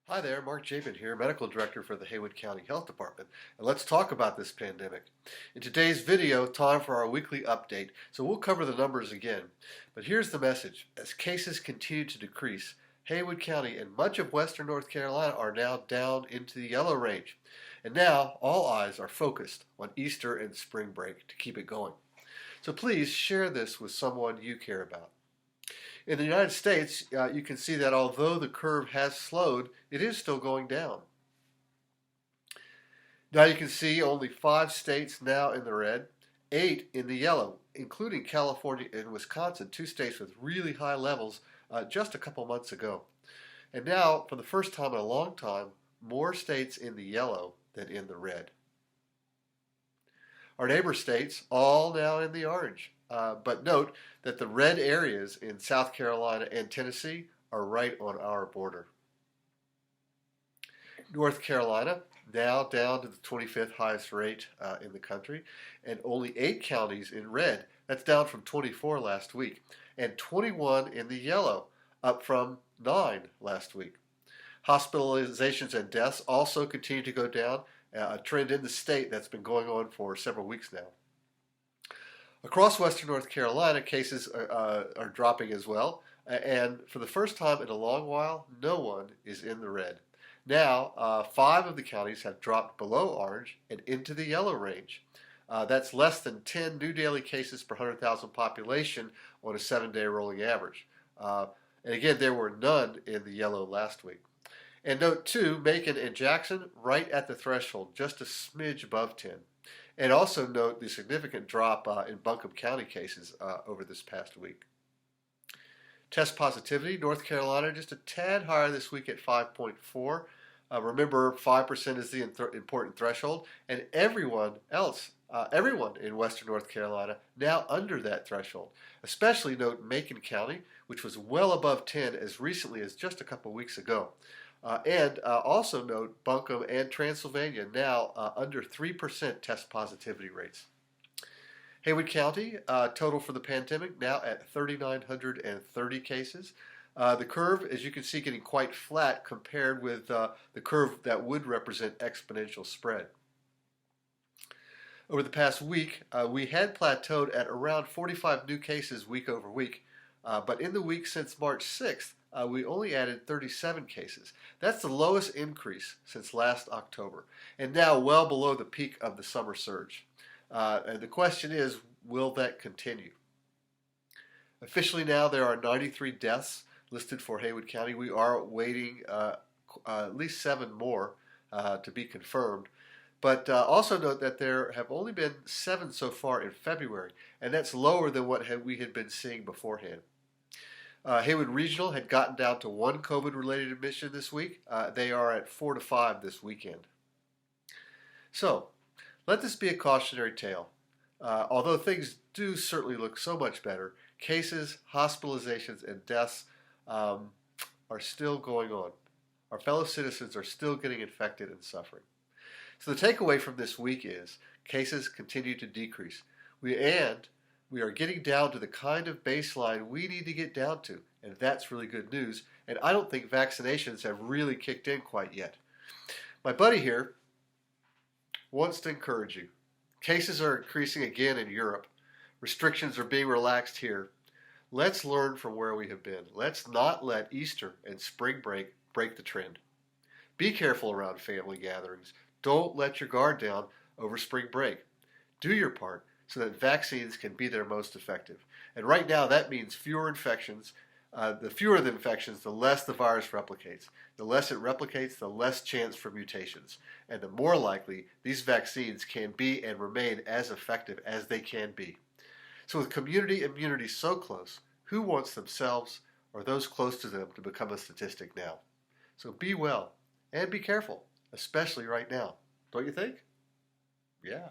Hi there, Mark Jabin here, Medical Director for the Haywood County Health Department, and let's talk about this pandemic. In today's video, time for our weekly update, so we'll cover the numbers again. But here's the message. As cases continue to decrease, Haywood County and much of western North Carolina are now down into the yellow range. And now all eyes are focused on Easter and spring break to keep it going. So please share this with someone you care about. In the United States, you can see that although the curve has slowed, it is still going down. Now you can see only 5 states now in the red, 8 in the yellow, including California and Wisconsin, 2 states with really high levels just a couple months ago. And now, for the first time in a long time, more states in the yellow than in the red. Our neighbor states, all now in the orange. But note that the red areas in South Carolina and Tennessee are right on our border. North Carolina, now down to the 25th highest rate in the country, and only 8 counties in red. That's down from 24 last week, and 21 in the yellow, up from 9 last week. Hospitalizations and deaths also continue to go down, a trend in the state that's been going on for several weeks now. Across western North Carolina, cases are dropping as well, and for the first time in a long while, no one is in the red. Now, 5 of the counties have dropped below orange and into the yellow range. That's less than 10 new daily cases per 100,000 population on a 7-day rolling average. And again, there were none in the yellow last week. And note too, Macon and Jackson right at the threshold, just a smidge above 10. And also note the significant drop in Buncombe County cases over this past week. Test positivity, North Carolina just a tad higher this week at 5.4. Remember, 5% is the important threshold, and everyone in western North Carolina now under that threshold. Especially note Macon County, which was well above 10 as recently as just a couple weeks ago. And also note Buncombe and Transylvania now under 3% test positivity rates. Haywood County, total for the pandemic, now at 3,930 cases. The curve, as you can see, getting quite flat compared with the curve that would represent exponential spread. Over the past week, we had plateaued at around 45 new cases week over week, but in the week since March 6th, we only added 37 cases. That's the lowest increase since last October, and now well below the peak of the summer surge. And the question is, will that continue? Officially now, there are 93 deaths listed for Haywood County. We are waiting at least 7 more to be confirmed. But also note that there have only been 7 so far in February, and that's lower than what we had been seeing beforehand. Haywood Regional had gotten down to 1 COVID-related admission this week. They are at 4 to 5 this weekend. So, let this be a cautionary tale. Although things do certainly look so much better, cases, hospitalizations, and deaths are still going on. Our fellow citizens are still getting infected and suffering. So the takeaway from this week is cases continue to decrease. We are getting down to the kind of baseline we need to get down to, and that's really good news. And I don't think vaccinations have really kicked in quite yet. My buddy here wants to encourage you. Cases are increasing again in Europe. Restrictions are being relaxed here. Let's learn from where we have been. Let's not let Easter and spring break the trend. Be careful around family gatherings. Don't let your guard down over spring break. Do your part so that vaccines can be their most effective. And right now that means fewer infections. The fewer the infections, the less the virus replicates. The less it replicates, the less chance for mutations. And the more likely these vaccines can be and remain as effective as they can be. So with community immunity so close, who wants themselves or those close to them to become a statistic now? So be well and be careful, especially right now. Don't you think? Yeah.